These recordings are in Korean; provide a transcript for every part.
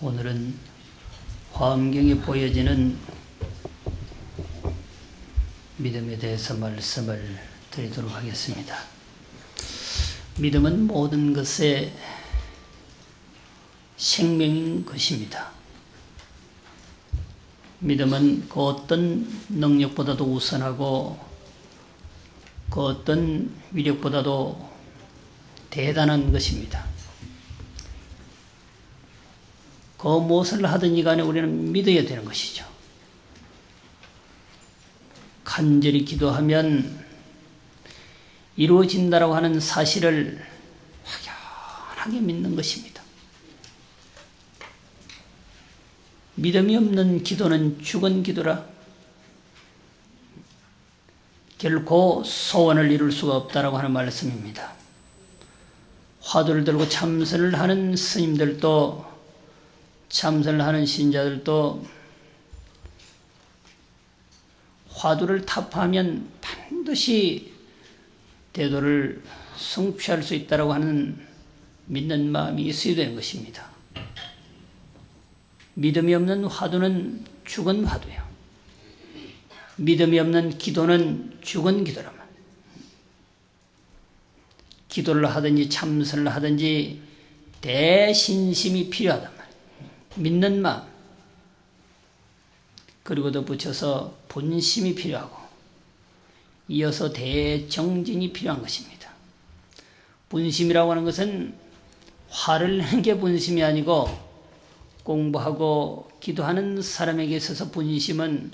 오늘은 화엄경에 보여지는 믿음에 대해서 말씀을 드리도록 하겠습니다. 믿음은 모든 것의 생명인 것입니다. 믿음은 그 어떤 능력보다도 우선하고 그 어떤 위력보다도 대단한 것입니다. 그 무엇을 하든지 간에 우리는 믿어야 되는 것이죠. 간절히 기도하면 이루어진다라고 하는 사실을 확연하게 믿는 것입니다. 믿음이 없는 기도는 죽은 기도라. 결코 소원을 이룰 수가 없다라고 하는 말씀입니다. 화두를 들고 참선을 하는 스님들도, 참선을 하는 신자들도 화두를 타파하면 반드시 대도를 성취할 수 있다고 하는 믿는 마음이 있어야 되는 것입니다. 믿음이 없는 화두는 죽은 화두예요. 믿음이 없는 기도는 죽은 기도란 말이에요. 기도를 하든지 참선을 하든지 대신심이 필요하단 말이에요. 믿는 마음, 그리고 덧붙여서 본심이 필요하고 이어서 대정진이 필요한 것입니다. 본심이라고 하는 것은 화를 내는 게 본심이 아니고, 공부하고 기도하는 사람에게 있어서 본심은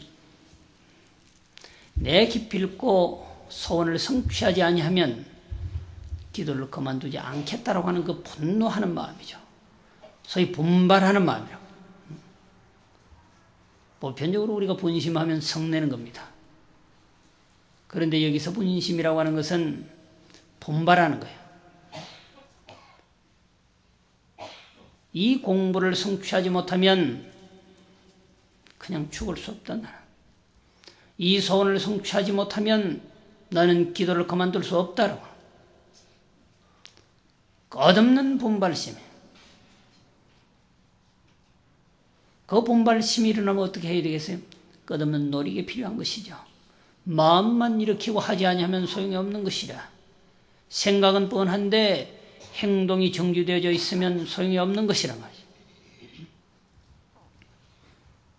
내 기필코 소원을 성취하지 아니하면 기도를 그만두지 않겠다라고 하는 그 분노하는 마음이죠. 소위 분발하는 마음이라고. 보편적으로 우리가 본심하면 성내는 겁니다. 그런데 여기서 본심이라고 하는 것은 분발하는 거예요. 이 공부를 성취하지 못하면 그냥 죽을 수 없다. 이 소원을 성취하지 못하면 나는 기도를 그만둘 수 없다라고. 끝없는 분발심이에요. 그 분발심이 일어나면 어떻게 해야 되겠어요? 끝없는 노력이 필요한 것이죠. 마음만 일으키고 하지 아니하면 소용이 없는 것이라. 생각은 뻔한데 행동이 정지되어져 있으면 소용이 없는 것이란 말이죠.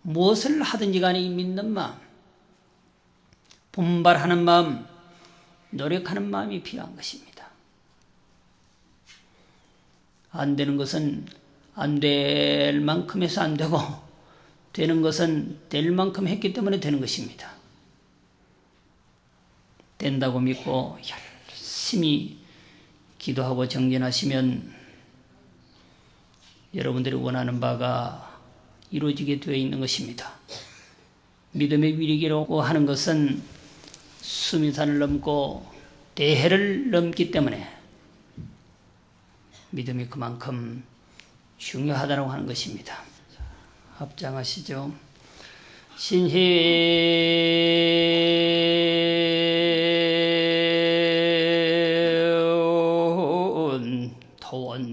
무엇을 하든지 간에 이 믿는 마음, 분발하는 마음, 노력하는 마음이 필요한 것입니다. 안 되는 것은 안 될 만큼 해서 안 되고, 되는 것은 될 만큼 했기 때문에 되는 것입니다. 된다고 믿고 열심히 기도하고 정진하시면 여러분들이 원하는 바가 이루어지게 되어 있는 것입니다. 믿음의 위력이라고 하는 것은 수미산을 넘고 대해를 넘기 때문에 믿음이 그만큼 중요하다고 하는 것입니다. 합장하시죠. 신희 토원공등현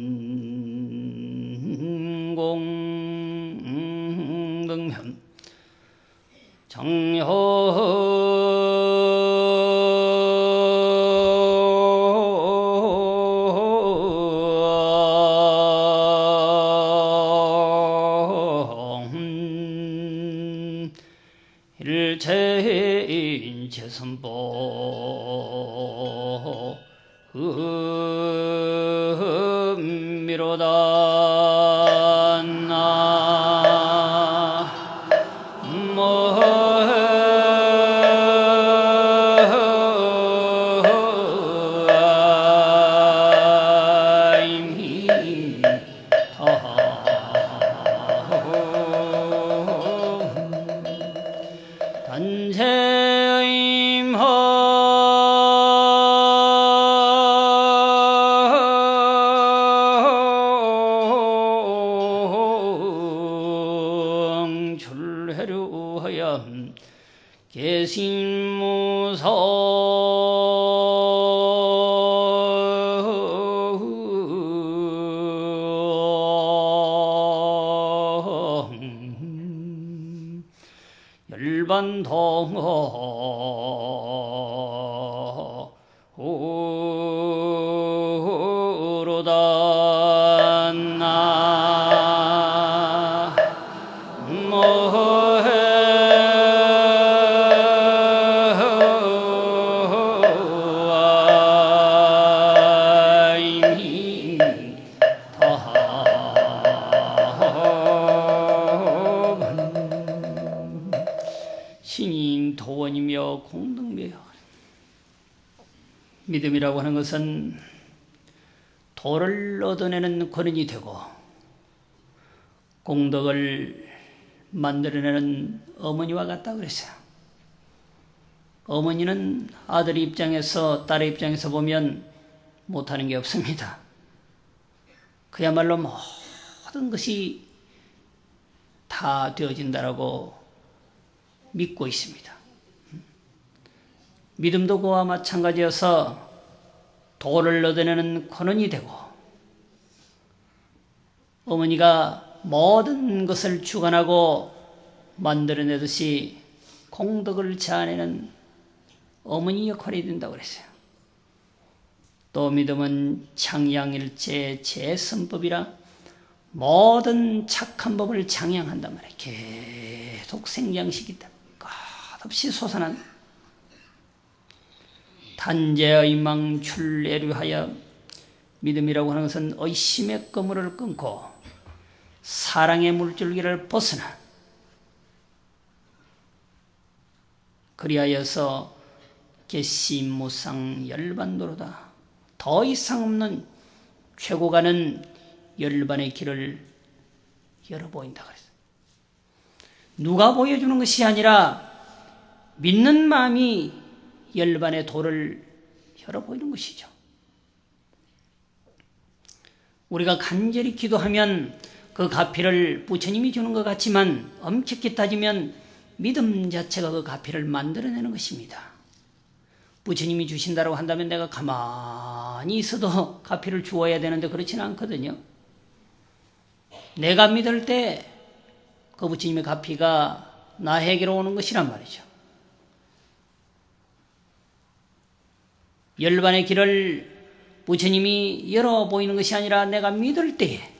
정효 일체인 제선보 미로다 출해류하야 계신무서 오로다 신인 도원이며 공덕묘요. 믿음이라고 하는 것은 도를 얻어내는 권한이 되고 공덕을 만들어내는 어머니와 같다 그랬어요. 어머니는 아들 입장에서 딸의 입장에서 보면 못하는 게 없습니다. 그야말로 모든 것이 다 되어진다라고 믿고 있습니다. 믿음도 그와 마찬가지여서 도를 얻어내는 권한이 되고 어머니가 모든 것을 주관하고 만들어내듯이 공덕을 자아내는 어머니 역할이 된다고 그랬어요. 또 믿음은 창양일체 제선법이라 모든 착한 법을 장양한단 말이에요. 계속 생장시키다 끝없이 솟아난 단재의 망출애류하여 믿음이라고 하는 것은 의심의 그물을 끊고 사랑의 물줄기를 벗어나 그리하여서 개시무상 열반도로다. 더 이상 없는 최고가는 열반의 길을 열어보인다 그랬어요. 누가 보여주는 것이 아니라 믿는 마음이 열반의 도를 열어보이는 것이죠. 우리가 간절히 기도하면 그 가피를 부처님이 주는 것 같지만 엄격히 따지면 믿음 자체가 그 가피를 만들어내는 것입니다. 부처님이 주신다고 한다면 내가 가만히 있어도 가피를 주어야 되는데 그렇지는 않거든요. 내가 믿을 때 그 부처님의 가피가 나에게로 오는 것이란 말이죠. 열반의 길을 부처님이 열어 보이는 것이 아니라 내가 믿을 때에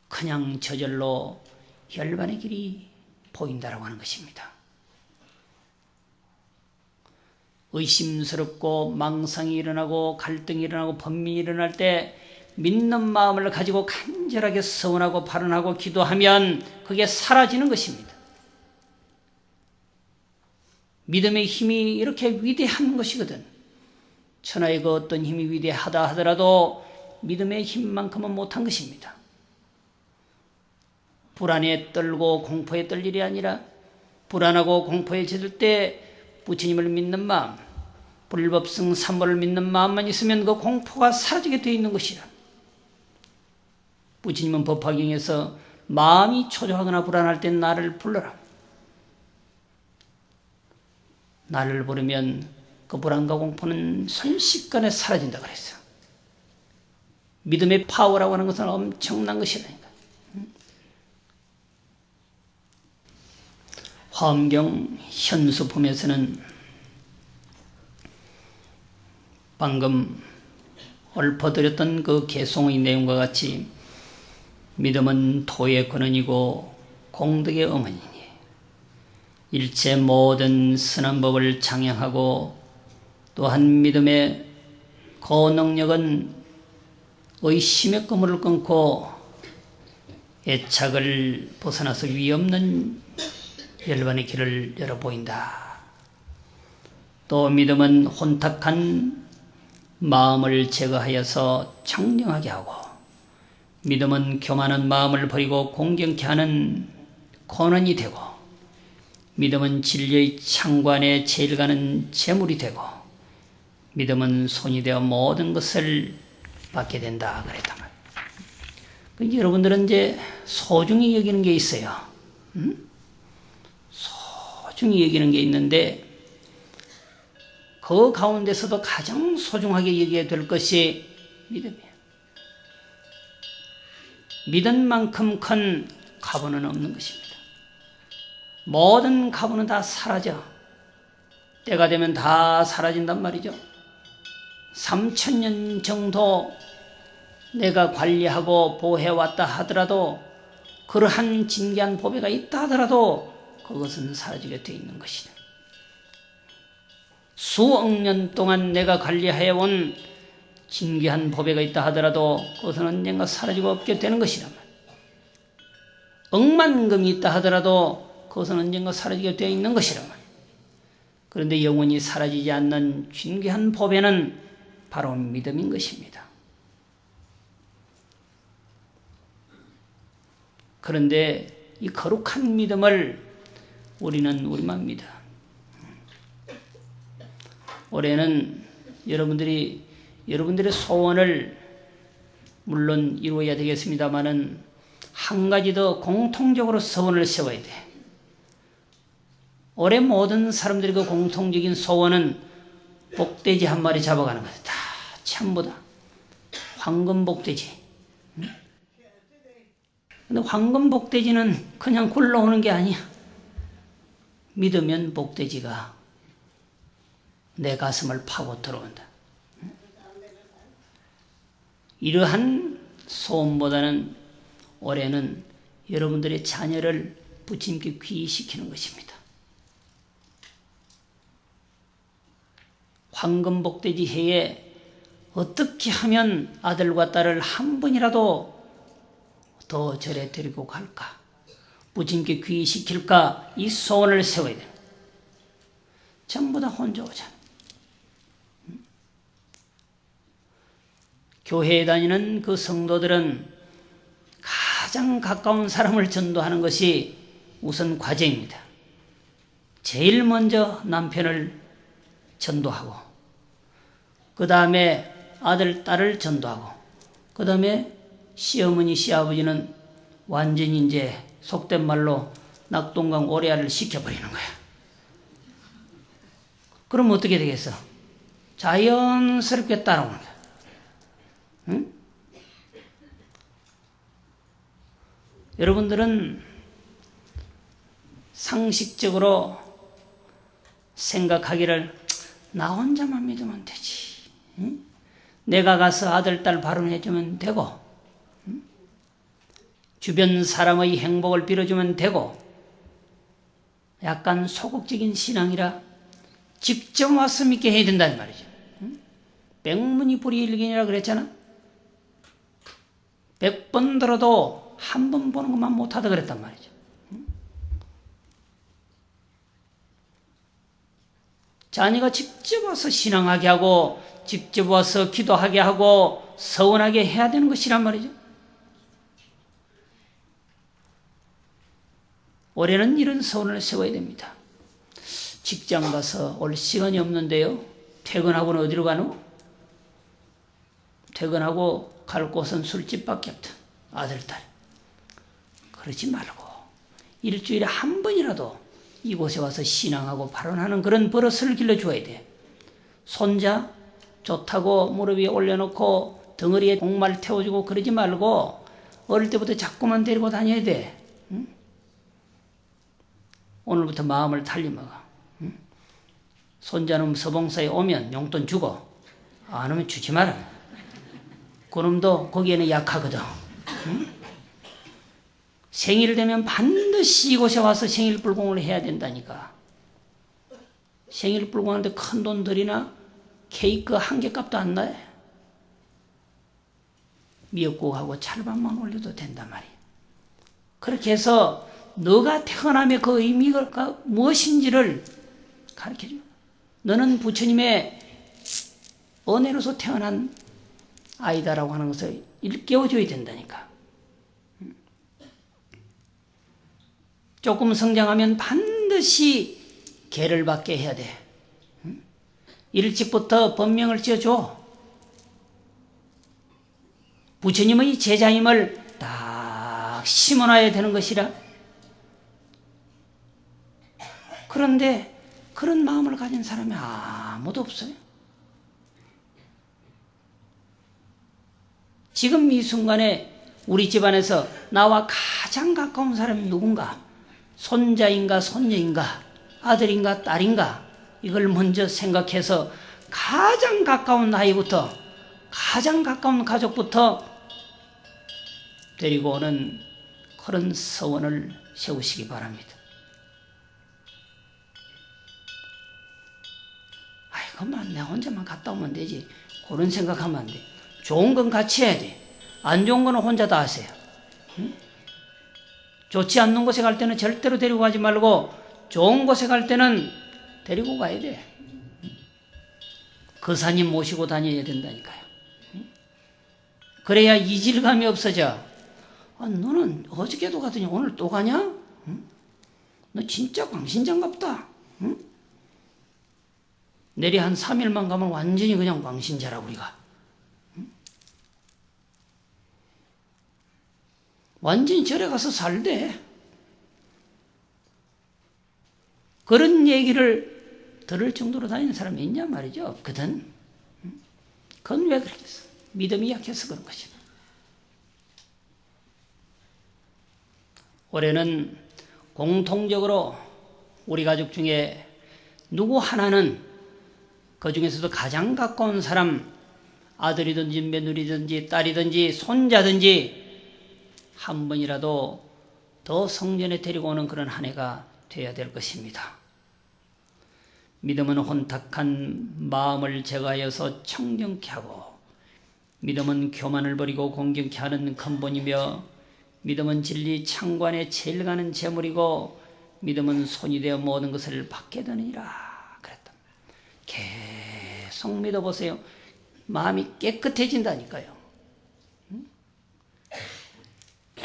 그냥 저절로 열반의 길이 보인다라고 하는 것입니다. 의심스럽고 망상이 일어나고 갈등이 일어나고 번민이 일어날 때 믿는 마음을 가지고 간절하게 서원하고 발언하고 기도하면 그게 사라지는 것입니다. 믿음의 힘이 이렇게 위대한 것이거든. 천하의 그 어떤 힘이 위대하다 하더라도 믿음의 힘만큼은 못한 것입니다. 불안에 떨고 공포에 떨 일이 아니라 불안하고 공포에 젖을 때 부처님을 믿는 마음, 불법승 삼보를 믿는 마음만 있으면 그 공포가 사라지게 되어 있는 것이라. 부처님은 법화경에서 마음이 초조하거나 불안할 땐 나를 불러라. 나를 부르면 그 불안과 공포는 순식간에 사라진다 그랬어. 믿음의 파워라고 하는 것은 엄청난 것이라니까. 화엄경 현수품에서는 방금 읊어드렸던 그 개송의 내용과 같이 믿음은 도의 근원이고 공덕의 어머니니 일체 모든 선한 법을 장양하고 또한 믿음의 고능력은 의심의 그물을 끊고 애착을 벗어나서 위없는 열반의 길을 열어 보인다. 또 믿음은 혼탁한 마음을 제거하여서 청량하게 하고 믿음은 교만한 마음을 버리고 공경케 하는 권한이 되고 믿음은 진리의 창관에 제일 가는 재물이 되고 믿음은 손이 되어 모든 것을 받게 된다 그랬단 말이에요. 여러분들은 이제 소중히 여기는 게 있어요. 소중히 여기는 게 있는데 그 가운데서도 가장 소중하게 여겨야 될 것이 믿음이에요. 믿은 만큼 큰 가보는 없는 것입니다. 모든 가부는 다 사라져. 때가 되면 다 사라진단 말이죠. 3000년 정도 내가 관리하고 보호해왔다 하더라도, 그러한 진귀한 보배가 있다 하더라도 그것은 사라지게 되어 있는 것이다. 수억 년 동안 내가 관리해온 진귀한 보배가 있다 하더라도 그것은 언젠가 사라지고 없게 되는 것이란 말이야. 억만금이 있다 하더라도 그것은 언젠가 사라지게 되어 있는 것이란 말이야. 그런데 영원히 사라지지 않는 진귀한 보배는 바로 믿음인 것입니다. 그런데 이 거룩한 믿음을 우리는 우리만 믿어. 올해는 여러분들의 소원을 물론 이루어야 되겠습니다만은 한 가지 더 공통적으로 소원을 세워야 돼. 올해 모든 사람들의 그 공통적인 소원은 복돼지 한 마리 잡아가는 거다. 다 전부 다 황금 복돼지. 근데 황금 복돼지는 그냥 굴러오는 게 아니야. 믿으면 복돼지가 내 가슴을 파고 들어온다. 이러한 소원보다는 올해는 여러분들의 자녀를 부처님께 귀의시키는 것입니다. 황금 복돼지 해에 어떻게 하면 아들과 딸을 한 번이라도 더 절에 데리고 갈까? 부처님께 귀의시킬까? 이 소원을 세워야 돼. 전부 다 혼자 오잖아. 교회에 다니는 그 성도들은 가장 가까운 사람을 전도하는 것이 우선 과제입니다. 제일 먼저 남편을 전도하고, 그 다음에 아들, 딸을 전도하고, 그 다음에 시어머니, 시아버지는 완전히 이제 속된 말로 낙동강 오래알을 시켜버리는 거야. 그럼 어떻게 되겠어? 자연스럽게 따라오는 거야. 응? 여러분들은 상식적으로 생각하기를 나 혼자만 믿으면 되지. 응? 내가 가서 아들, 딸 발언해주면 되고, 응? 주변 사람의 행복을 빌어주면 되고, 약간 소극적인 신앙이라 직접 와서 믿게 해야 된다는 말이죠. 응? 백문이 불이일견이라 그랬잖아. 100번 들어도 한 번 보는 것만 못하다 그랬단 말이죠. 자녀가 직접 와서 신앙하게 하고, 직접 와서 기도하게 하고, 서원하게 해야 되는 것이란 말이죠. 올해는 이런 서원을 세워야 됩니다. 직장 가서 올 시간이 없는데요. 퇴근하고는 어디로 가노? 퇴근하고 갈 곳은 술집밖에 없다. 아들, 딸. 그러지 말고 일주일에 한 번이라도 이곳에 와서 신앙하고 발언하는 그런 버릇을 길러줘야 돼. 손자 좋다고 무릎 위에 올려놓고 덩어리에 공말 태워주고 그러지 말고 어릴 때부터 자꾸만 데리고 다녀야 돼. 응? 오늘부터 마음을 달리 먹어. 응? 손자놈 서봉사에 오면 용돈 주고, 안 오면 주지 마라. 그놈도 거기에는 약하거든. 응? 생일 되면 반드시 이곳에 와서 생일 불공을 해야 된다니까. 생일 불공하는데 큰 돈 들이나 케이크 한 개 값도 안 나요. 미역국하고 찰밥만 올려도 된단 말이야. 그렇게 해서 너가 태어남의 그 의미가 무엇인지를 가르쳐줘. 너는 부처님의 은혜로서 태어난 아이다라고 하는 것을 일깨워줘야 된다니까. 조금 성장하면 반드시 계를 받게 해야 돼. 일찍부터 법명을 지어줘. 부처님의 제자임을 딱 심어놔야 되는 것이라. 그런데 그런 마음을 가진 사람이 아무도 없어요. 지금 이 순간에 우리 집안에서 나와 가장 가까운 사람이 누군가? 손자인가 손녀인가 아들인가 딸인가 이걸 먼저 생각해서 가장 가까운 아이부터 가장 가까운 가족부터 데리고 오는 그런 서원을 세우시기 바랍니다. 그만 내 혼자만 갔다 오면 되지 그런 생각하면 안 돼. 좋은 건 같이 해야 돼. 안 좋은 거는 혼자 다 하세요. 응? 좋지 않는 곳에 갈 때는 절대로 데리고 가지 말고 좋은 곳에 갈 때는 데리고 가야 돼. 거사님 모시고 다녀야 된다니까요. 그래야 이질감이 없어져. 너는 어저께도 가더니 오늘 또 가냐? 너 진짜 광신자인갑다. 내리 한 3일만 가면 완전히 그냥 광신자라 우리가. 완전히 절에 가서 살대. 그런 얘기를 들을 정도로 다니는 사람이 있냐 말이죠. 없거든. 그건 왜 그렇겠어? 믿음이 약해서 그런 것이다. 올해는 공통적으로 우리 가족 중에 누구 하나는 그 중에서도 가장 가까운 사람, 아들이든지 며느리든지 딸이든지 손자든지 한 번이라도 더 성전에 데리고 오는 그런 한 해가 되어야 될 것입니다. 믿음은 혼탁한 마음을 제거하여서 청정케 하고, 믿음은 교만을 버리고 공경케 하는 근본이며, 믿음은 진리 창관에 제일 가는 재물이고, 믿음은 손이 되어 모든 것을 받게 되느니라. 계속 믿어보세요. 마음이 깨끗해진다니까요.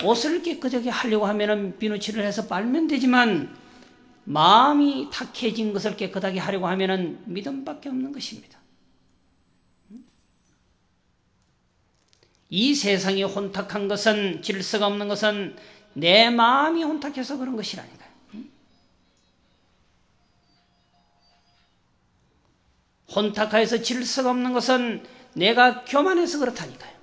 옷을 깨끗하게 하려고 하면 비누칠을 해서 빨면 되지만 마음이 탁해진 것을 깨끗하게 하려고 하면 믿음밖에 없는 것입니다. 이 세상이 혼탁한 것은, 질서가 없는 것은 내 마음이 혼탁해서 그런 것이라니까요. 혼탁하여서 질서가 없는 것은 내가 교만해서 그렇다니까요.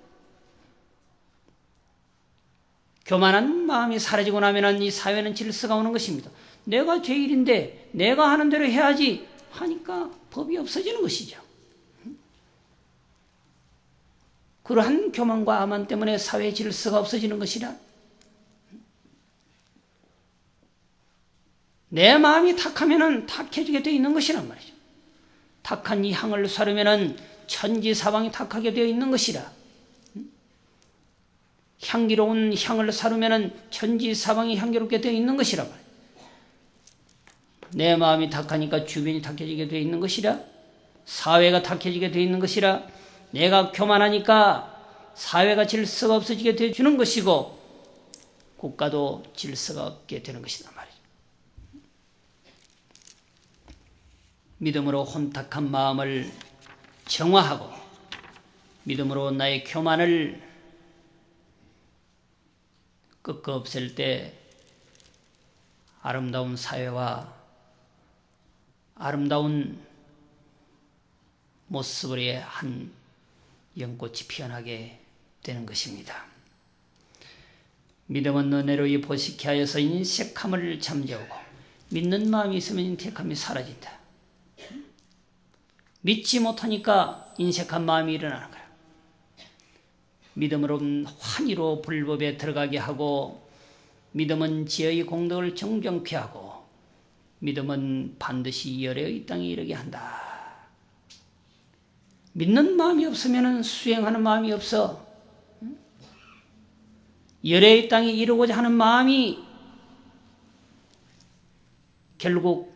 교만한 마음이 사라지고 나면 이 사회는 질서가 오는 것입니다. 내가 죄인인데 내가 하는 대로 해야지 하니까 법이 없어지는 것이죠. 그러한 교만과 암만 때문에 사회 질서가 없어지는 것이라. 내 마음이 탁하면 탁해지게 되어 있는 것이란 말이죠. 탁한 이 향을 사르면 천지사방이 탁하게 되어 있는 것이라. 향기로운 향을 사르면 천지사방이 향기롭게 되어 있는 것이라 말이야. 내 마음이 탁하니까 주변이 탁해지게 되어 있는 것이라. 사회가 탁해지게 되어 있는 것이라. 내가 교만하니까 사회가 질서가 없어지게 되어 주는 것이고 국가도 질서가 없게 되는 것이다 말이야. 믿음으로 혼탁한 마음을 정화하고 믿음으로 나의 교만을 꺾어 없앨 때 아름다운 사회와 아름다운 모습의 한 연꽃이 피어나게 되는 것입니다. 믿음은 은혜로 보시게 하여서 인색함을 잠재우고 믿는 마음이 있으면 인색함이 사라진다. 믿지 못하니까 인색한 마음이 일어나는 거야. 믿음으로는 환희로 불법에 들어가게 하고 믿음은 지혜의 공덕을 정정케 하고 믿음은 반드시 열애의 땅에 이르게 한다. 믿는 마음이 없으면 수행하는 마음이 없어. 열애의 땅에 이르고자 하는 마음이 결국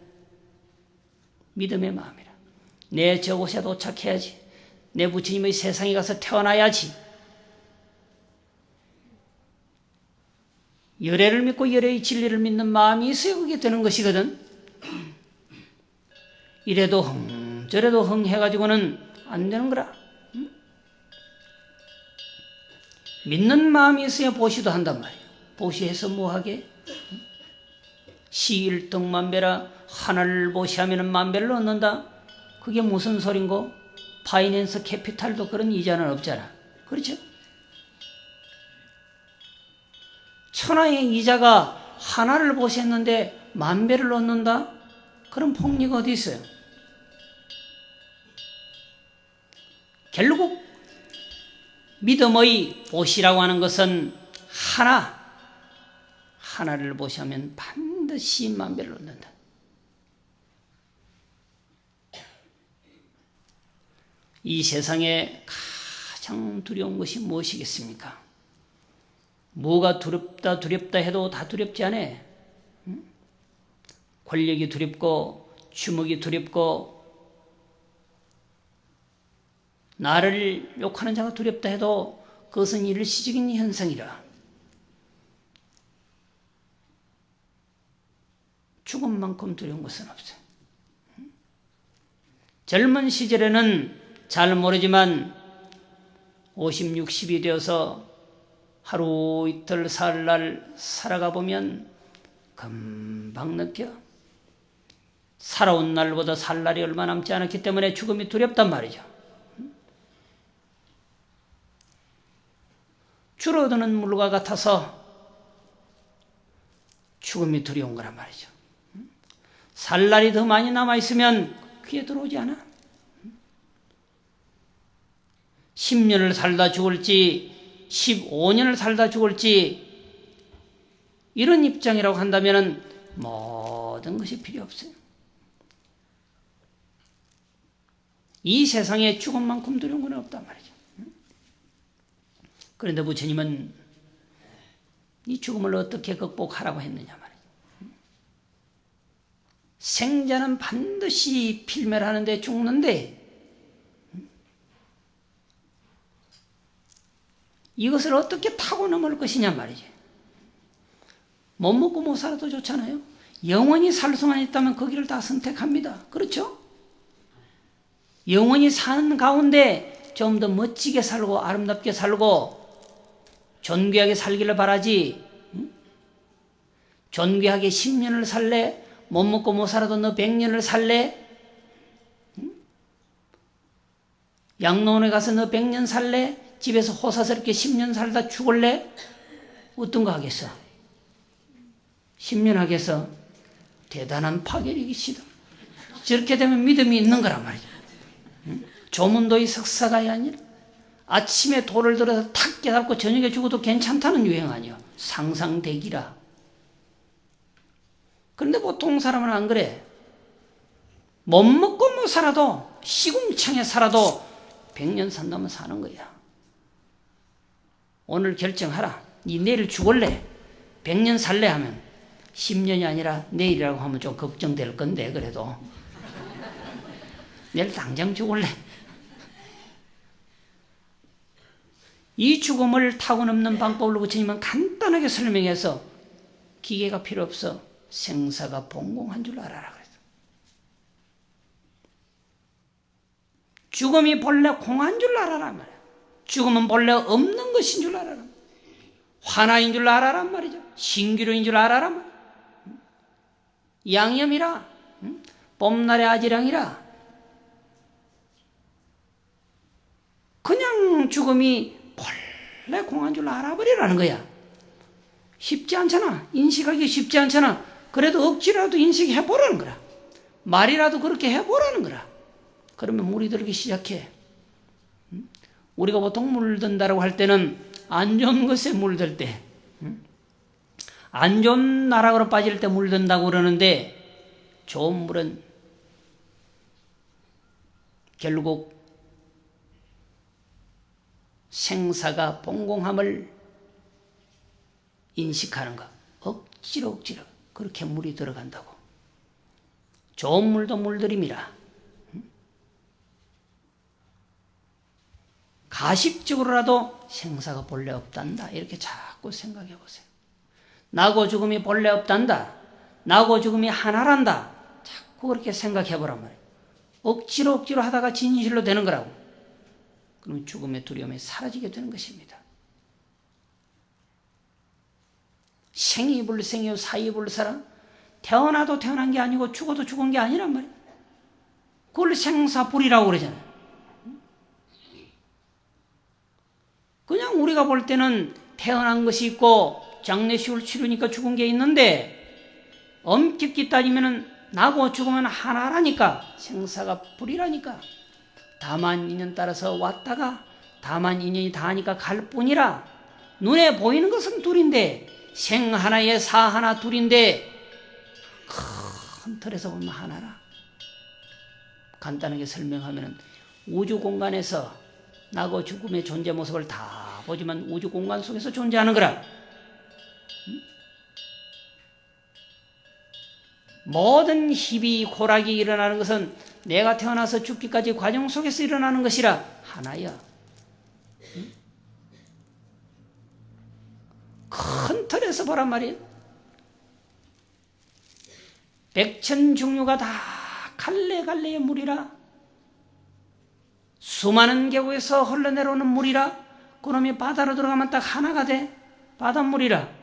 믿음의 마음이라. 내 저곳에 도착해야지. 내 부처님의 세상에 가서 태어나야지. 열애를 믿고 열애의 진리를 믿는 마음이 있어야 그게 되는 것이거든. 이래도 흥 저래도 흥 해가지고는 안 되는 거라. 믿는 마음이 있어야 보시도 한단 말이야. 보시해서 뭐하게? 시일등만배라 하나를 보시하면 만배를 얻는다. 그게 무슨 소린고? 파이낸스 캐피탈도 그런 이자는 없잖아. 그렇죠? 천하의 이자가 하나를 보셨는데 만배를 얻는다? 그런 폭리가 어디 있어요? 결국 믿음의 보시라고 하는 것은 하나를 보시면 반드시 만배를 얻는다. 이 세상에 가장 두려운 것이 무엇이겠습니까? 뭐가 두렵다 해도 다 두렵지 않아. 권력이 두렵고 주먹이 두렵고 나를 욕하는 자가 두렵다 해도 그것은 일시적인 현상이라. 죽음만큼 두려운 것은 없어요. 젊은 시절에는 잘 모르지만 50, 60이 되어서 하루 이틀 사흘날 살아가 보면 금방 느껴. 살아온 날보다 살 날이 얼마 남지 않았기 때문에 죽음이 두렵단 말이죠. 줄어드는 물과 같아서 죽음이 두려운 거란 말이죠. 살 날이 더 많이 남아있으면 귀에 들어오지 않아. 10년을 살다 죽을지 15년을 살다 죽을지 이런 입장이라고 한다면 모든 것이 필요 없어요. 이 세상에 죽음만큼 두려운 건 없단 말이죠. 그런데 부처님은 이 죽음을 어떻게 극복하라고 했느냐 말이죠. 생자는 반드시 필멸하는데 죽는데 이것을 어떻게 타고 넘을 것이냐 말이지. 못 먹고 못 살아도 좋잖아요. 영원히 살 수만 있다면 그 길을 다 선택합니다. 그렇죠? 영원히 사는 가운데 좀 더 멋지게 살고 아름답게 살고 존귀하게 살기를 바라지. 존귀하게 10년을 살래? 못 먹고 못 살아도 너 100년을 살래? 양로원에 가서 너 100년 살래? 집에서 호사스럽게 10년 살다 죽을래? 어떤 거 하겠어? 10년 하겠어? 대단한 파괴력이시다. 저렇게 되면 믿음이 있는 거란 말이죠. 조문도의 석사가야 아니라 아침에 돌을 들어서 탁 깨닫고 저녁에 죽어도 괜찮다는 유행 아니야. 상상대기라. 그런데 보통 사람은 안 그래. 못 먹고 못 살아도 시궁창에 살아도 100년 산다면 사는 거야. 오늘 결정하라. 니 내일 죽을래? 100년 살래? 하면 10년이 아니라 내일이라고 하면 좀 걱정될 건데 그래도 내일 당장 죽을래? 이 죽음을 타고 넘는 방법을 부처님은 간단하게 설명해서 기계가 필요 없어. 생사가 봉공한 줄 알아라 그랬어. 죽음이 본래 공한 줄 알아라 말이야. 죽음은 본래 없는 것인 줄 알아라. 환화인 줄 알아란 말이죠. 신기루인 줄 알아란 말이야. 양념이라, 봄날의 아지랑이라. 그냥 죽음이 본래 공한 줄 알아버리라는 거야. 쉽지 않잖아. 인식하기 쉽지 않잖아. 그래도 억지라도 인식해보라는 거라. 말이라도 그렇게 해보라는 거라. 그러면 물이 들기 시작해. 우리가 보통 물든다라고 할 때는 안 좋은 것에 물들 때, 안 좋은 나락으로 빠질 때 물든다고 그러는데 좋은 물은 결국 생사가 봉공함을 인식하는 거. 억지로 그렇게 물이 들어간다고. 좋은 물도 물들임이라. 가식적으로라도 생사가 본래 없단다. 이렇게 자꾸 생각해 보세요. 나고 죽음이 본래 없단다. 나고 죽음이 하나란다. 자꾸 그렇게 생각해 보란 말이에요. 억지로 하다가 진실로 되는 거라고. 그럼 죽음의 두려움이 사라지게 되는 것입니다. 생이 불생이요 사이 불사라. 태어나도 태어난 게 아니고 죽어도 죽은 게 아니란 말이에요. 그걸 생사불이라고 그러잖아요. 그냥 우리가 볼 때는 태어난 것이 있고 장례식을 치르니까 죽은 게 있는데 엄격히 따지면은 나고 죽으면 하나라니까. 생사가 불이라니까. 다만 인연 따라서 왔다가 다만 인연이 다하니까 갈 뿐이라. 눈에 보이는 것은 둘인데 생 하나에 사 하나 둘인데 큰 틀에서 보면 하나라. 간단하게 설명하면 우주 공간에서 나고 죽음의 존재 모습을 다 보지만 우주 공간 속에서 존재하는 거라. 모든 희비 고락이 일어나는 것은 내가 태어나서 죽기까지 과정 속에서 일어나는 것이라 하나야. 큰 틀에서 보란 말이에요. 백천중류가 다 갈래갈래의 물이라. 수많은 계곡에서 흘러내려오는 물이라. 그놈이 바다로 들어가면 딱 하나가 돼. 바닷물이라.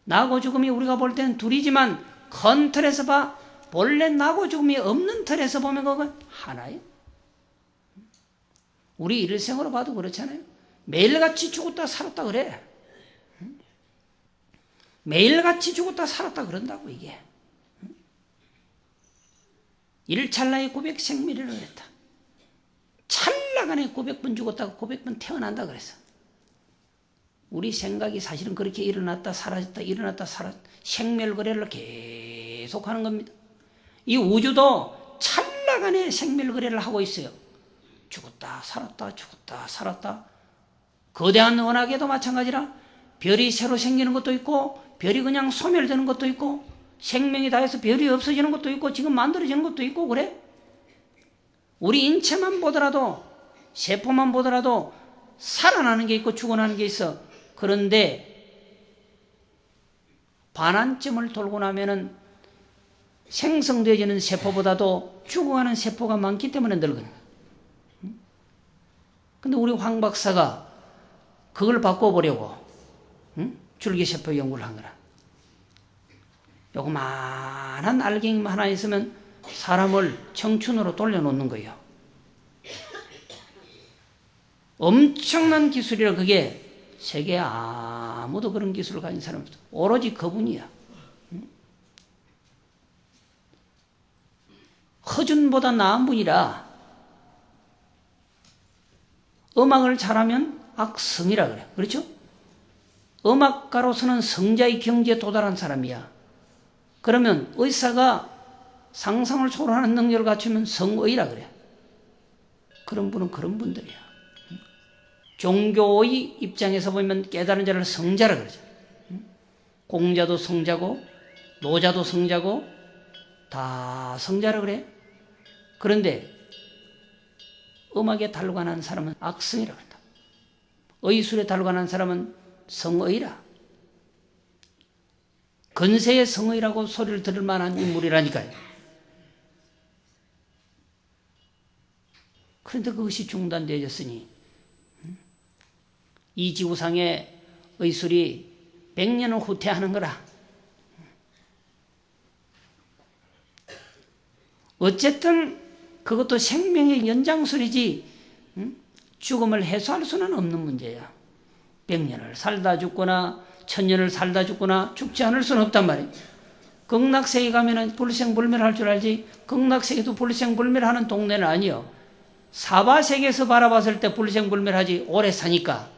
나고 죽음이 우리가 볼 때는 둘이지만 큰 틀에서 봐. 본래 나고 죽음이 없는 틀에서 보면 그건 하나예요. 우리 일생으로 봐도 그렇잖아요. 매일같이 죽었다 살았다 그래. 매일같이 죽었다 살았다 그런다고 이게. 일찰나에 900생밀이라고 그랬다. 찰나간에 900번 죽었다가 900번 태어난다 그랬어. 우리 생각이 사실은 그렇게 일어났다 사라졌다 일어났다 사라졌다 생멸거래를 계속하는 겁니다. 이 우주도 찰나간에 생멸거래를 하고 있어요. 죽었다 살았다 죽었다 살았다. 거대한 은하계도 마찬가지라. 별이 새로 생기는 것도 있고 별이 그냥 소멸되는 것도 있고 생명이 다해서 별이 없어지는 것도 있고 지금 만들어지는 것도 있고 그래. 우리 인체만 보더라도 세포만 보더라도 살아나는 게 있고 죽어나는 게 있어. 그런데 반환점을 돌고 나면은 생성되어지는 세포보다도 죽어가는 세포가 많기 때문에 늙은. 근데 우리 황 박사가 그걸 바꿔보려고 줄기세포 연구를 한 거라. 요거만한 알갱이만 하나 있으면 사람을 청춘으로 돌려놓는 거예요. 엄청난 기술이라. 그게 세계에 아무도 그런 기술을 가진 사람이 없어. 오로지 그분이야. 허준보다 나은 분이라. 음악을 잘하면 악성이라 그래. 그렇죠? 음악가로서는 성자의 경지에 도달한 사람이야. 그러면 의사가 상상을 초월하는 능력을 갖추면 성의라 그래. 그런 분은 그런 분들이야. 종교의 입장에서 보면 깨달은 자를 성자라 그러죠. 공자도 성자고 노자도 성자고 다 성자라 그래. 그런데 음악에 달관한 사람은 악성이라 그런다. 의술에 달관한 사람은 성의라. 근세의 성의라고 소리를 들을 만한 인물이라니까요. 그런데 그것이 중단되어졌으니 이 지구상의 의술이 100년을 후퇴하는 거라. 어쨌든 그것도 생명의 연장술이지 죽음을 해소할 수는 없는 문제야. 100년을 살다 죽거나 1000년을 살다 죽거나 죽지 않을 수는 없단 말이야. 극락세계 가면은 불생불멸할 줄 알지. 극락세계도 불생불멸하는 동네는 아니요. 사바세계에서 바라봤을 때 불생불멸하지. 오래 사니까.